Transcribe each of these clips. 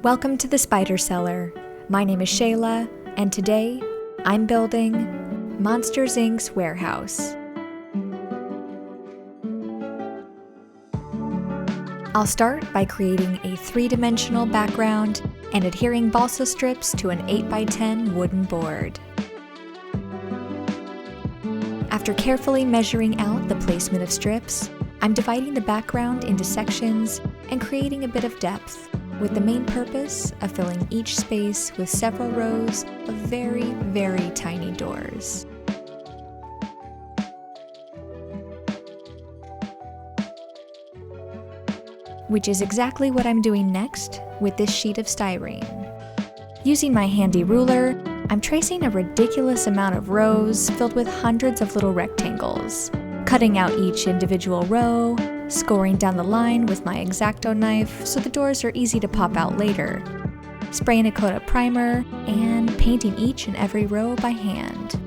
Welcome to the Spider Cellar. My name is Shayla, and today I'm building Monsters Inc.'s warehouse. I'll start by creating a 3-dimensional background and adhering balsa strips to an 8x10 wooden board. After carefully measuring out the placement of strips, I'm dividing the background into sections and creating a bit of depth, with the main purpose of filling each space with several rows of very, very tiny doors. Which is exactly what I'm doing next with this sheet of styrene. Using my handy ruler, I'm tracing a ridiculous amount of rows filled with hundreds of little rectangles, cutting out each individual row, scoring down the line with my X-Acto knife so the doors are easy to pop out later, spraying a coat of primer, and painting each and every row by hand,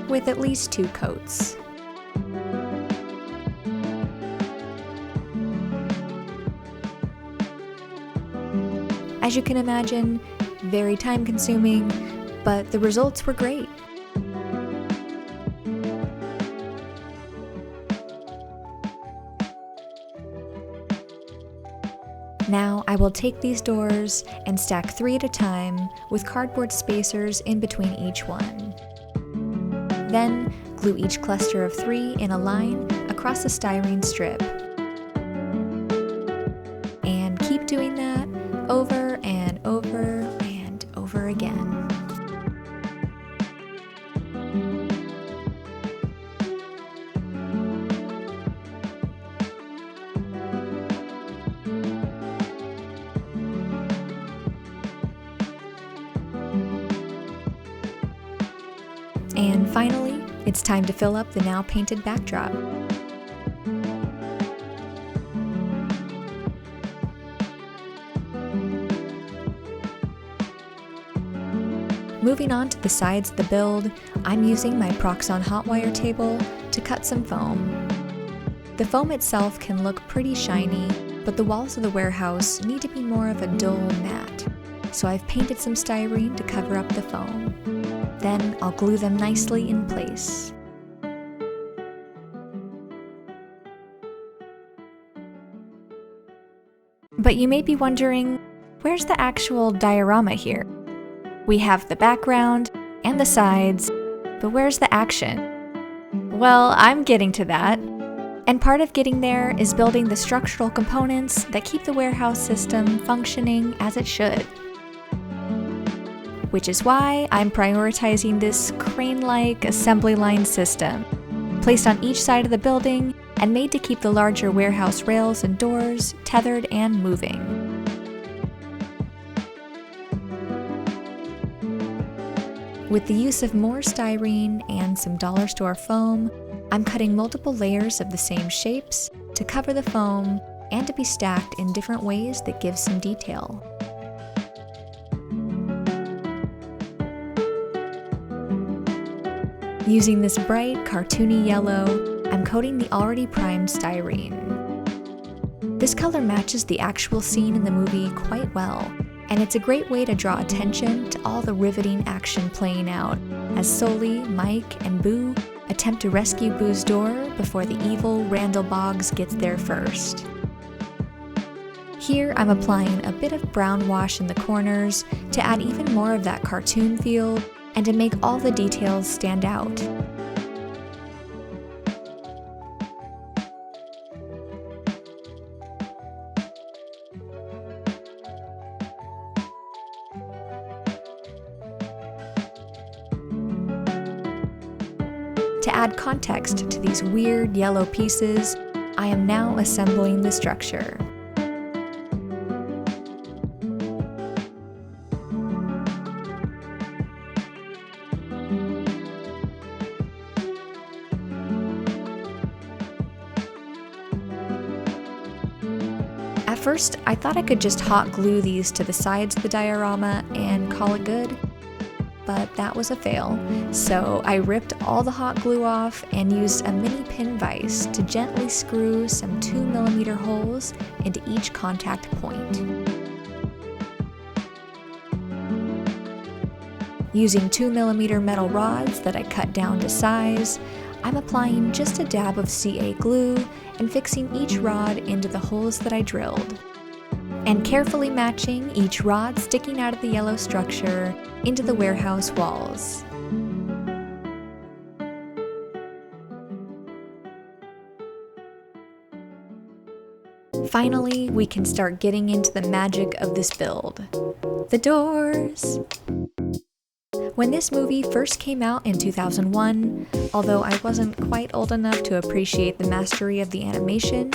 with at least 2 coats. As you can imagine, very time-consuming, but the results were great. Now I will take these doors and stack 3 at a time with cardboard spacers in between each one. Then glue each cluster of 3 in a line across a styrene strip. And keep doing that over and over and over again. And finally, it's time to fill up the now painted backdrop. Moving on to the sides of the build, I'm using my Proxxon hot wire table to cut some foam. The foam itself can look pretty shiny, but the walls of the warehouse need to be more of a dull matte, so I've painted some styrene to cover up the foam. Then I'll glue them nicely in place. But you may be wondering, where's the actual diorama here? We have the background and the sides, but where's the action? Well, I'm getting to that. And part of getting there is building the structural components that keep the warehouse system functioning as it should. Which is why I'm prioritizing this crane-like assembly line system, placed on each side of the building and made to keep the larger warehouse rails and doors tethered and moving. With the use of more styrene and some dollar store foam, I'm cutting multiple layers of the same shapes to cover the foam and to be stacked in different ways that give some detail. Using this bright, cartoony yellow, I'm coating the already primed styrene. This color matches the actual scene in the movie quite well, and it's a great way to draw attention to all the riveting action playing out as Sully, Mike, and Boo attempt to rescue Boo's door before the evil Randall Boggs gets there first. Here I'm applying a bit of brown wash in the corners to add even more of that cartoon feel and to make all the details stand out. To add context to these weird yellow pieces, I am now assembling the structure. At first, I thought I could just hot glue these to the sides of the diorama and call it good, but that was a fail. So I ripped all the hot glue off and used a mini pin vise to gently screw some 2mm holes into each contact point. Using 2mm metal rods that I cut down to size, I'm applying just a dab of CA glue and fixing each rod into the holes that I drilled, and carefully matching each rod sticking out of the yellow structure into the warehouse walls. Finally, we can start getting into the magic of this build. The doors! When this movie first came out in 2001, although I wasn't quite old enough to appreciate the mastery of the animation,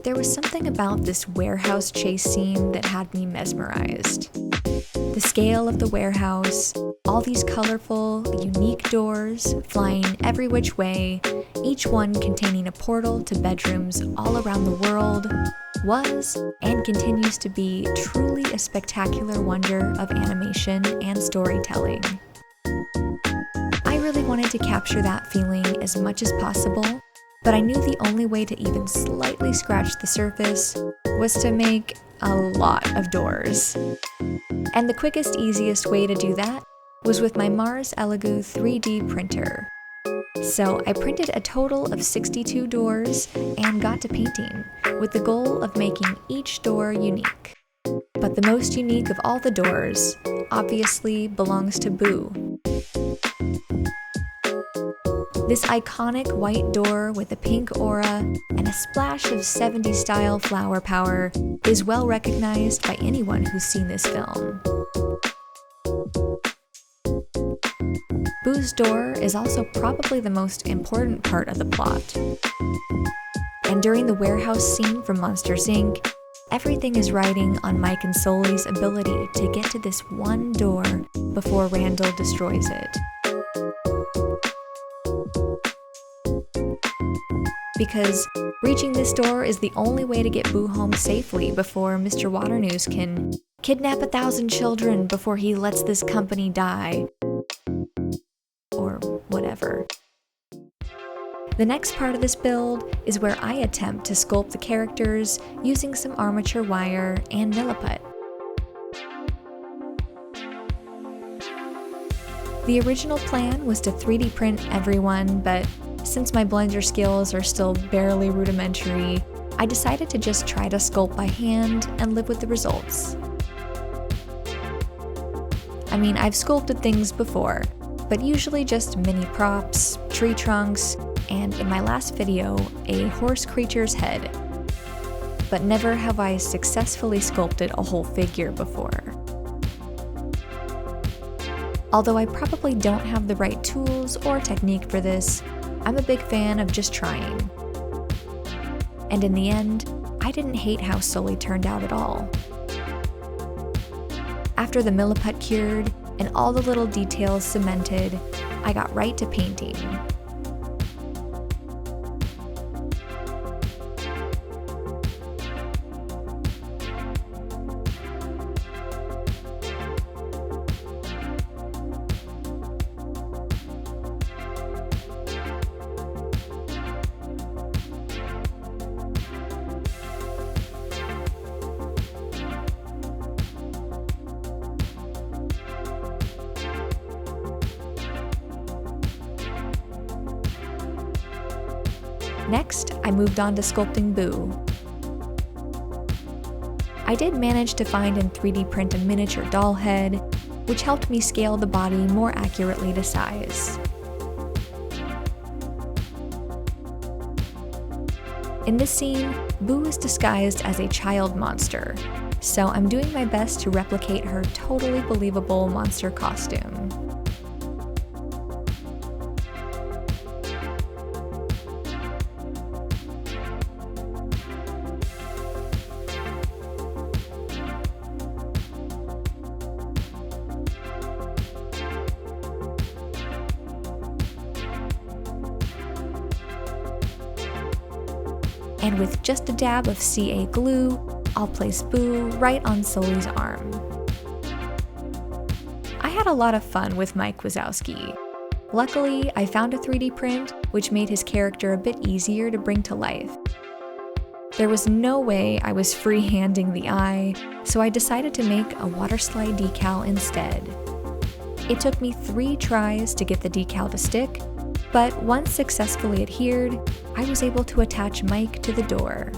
there was something about this warehouse chase scene that had me mesmerized. The scale of the warehouse, all these colorful, unique doors flying every which way, each one containing a portal to bedrooms all around the world, was and continues to be truly a spectacular wonder of animation and storytelling. I really wanted to capture that feeling as much as possible, but I knew the only way to even slightly scratch the surface was to make a lot of doors. And the quickest, easiest way to do that was with my Mars Elegoo 3D printer. So I printed a total of 62 doors and got to painting, with the goal of making each door unique. But the most unique of all the doors, obviously, belongs to Boo. This iconic white door with a pink aura and a splash of 70s style flower power is well recognized by anyone who's seen this film. Boo's door is also probably the most important part of the plot. And during the warehouse scene from Monsters, Inc., everything is riding on Mike and Sully's ability to get to this one door before Randall destroys it. Because reaching this door is the only way to get Boo home safely before Mr. Waternoose can kidnap 1,000 children before he lets this company die. Or whatever. The next part of this build is where I attempt to sculpt the characters using some armature wire and milliput. The original plan was to 3D print everyone, but since my Blender skills are still barely rudimentary, I decided to just try to sculpt by hand and live with the results. I mean, I've sculpted things before, but usually just mini props, tree trunks, and in my last video, a horse creature's head. But never have I successfully sculpted a whole figure before. Although I probably don't have the right tools or technique for this, I'm a big fan of just trying. And in the end, I didn't hate how Sully turned out at all. After the milliput cured and all the little details cemented, I got right to painting. Next, I moved on to sculpting Boo. I did manage to find and 3D print a miniature doll head, which helped me scale the body more accurately to size. In this scene, Boo is disguised as a child monster, so I'm doing my best to replicate her totally believable monster costume. And with just a dab of CA glue, I'll place Boo right on Sully's arm. I had a lot of fun with Mike Wazowski. Luckily, I found a 3D print, which made his character a bit easier to bring to life. There was no way I was free-handing the eye, so I decided to make a water slide decal instead. It took me 3 tries to get the decal to stick, but once successfully adhered, I was able to attach Mike to the door,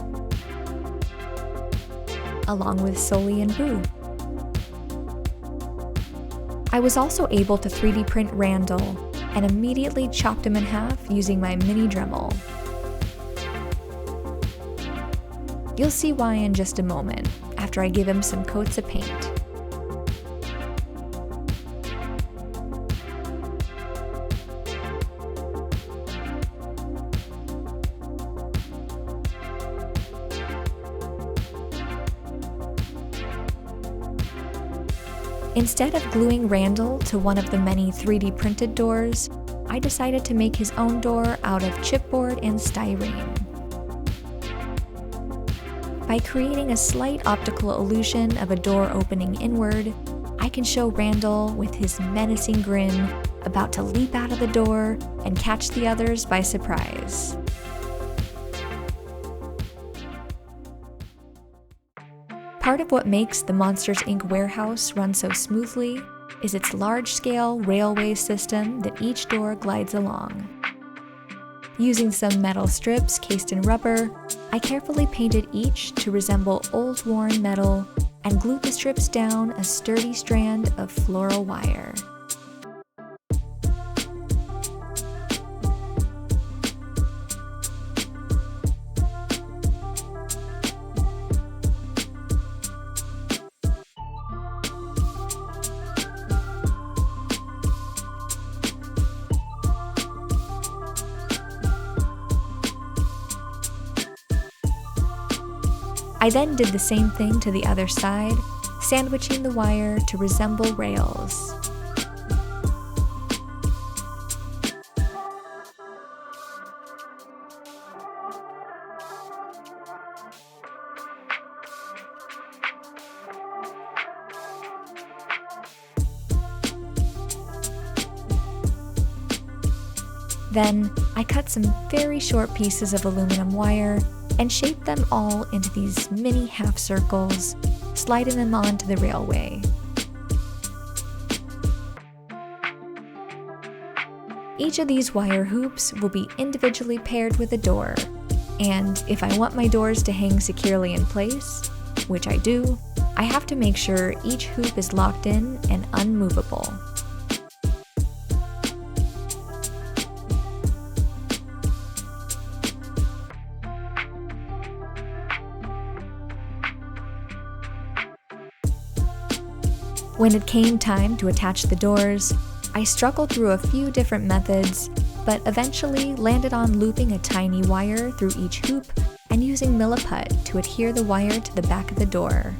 along with Sully and Boo. I was also able to 3D print Randall and immediately chopped him in half using my mini Dremel. You'll see why in just a moment, after I give him some coats of paint. Instead of gluing Randall to one of the many 3D printed doors, I decided to make his own door out of chipboard and styrene. By creating a slight optical illusion of a door opening inward, I can show Randall with his menacing grin about to leap out of the door and catch the others by surprise. Part of what makes the Monsters, Inc. warehouse run so smoothly is its large-scale railway system that each door glides along. Using some metal strips cased in rubber, I carefully painted each to resemble old worn metal and glued the strips down a sturdy strand of floral wire. I then did the same thing to the other side, sandwiching the wire to resemble rails. Then, I cut some very short pieces of aluminum wire and shaped them all into these mini half circles, sliding them onto the railway. Each of these wire hoops will be individually paired with a door, and if I want my doors to hang securely in place, which I do, I have to make sure each hoop is locked in and unmovable. When it came time to attach the doors, I struggled through a few different methods, but eventually landed on looping a tiny wire through each hoop and using Milliput to adhere the wire to the back of the door.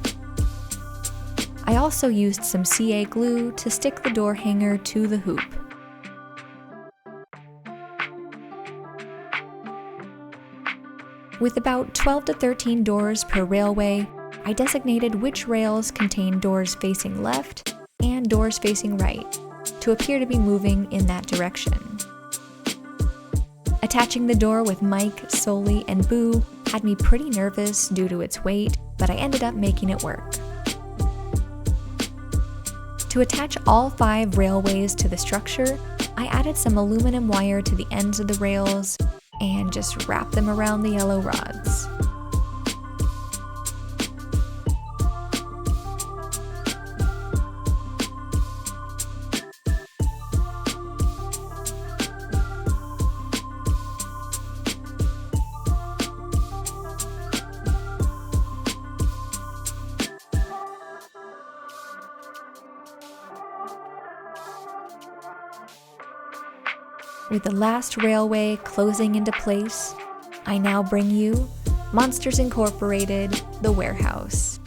I also used some CA glue to stick the door hanger to the hoop. With about 12 to 13 doors per railway, I designated which rails contain doors facing left and doors facing right, to appear to be moving in that direction. Attaching the door with Mike, Sully, and Boo had me pretty nervous due to its weight, but I ended up making it work. To attach all 5 railways to the structure, I added some aluminum wire to the ends of the rails and just wrapped them around the yellow rods. With the last railway closing into place, I now bring you Monsters Incorporated, The Warehouse.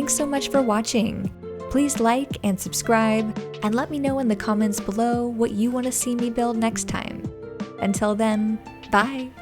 Thanks so much for watching. Please like and subscribe, and let me know in the comments below what you want to see me build next time. Until then, bye!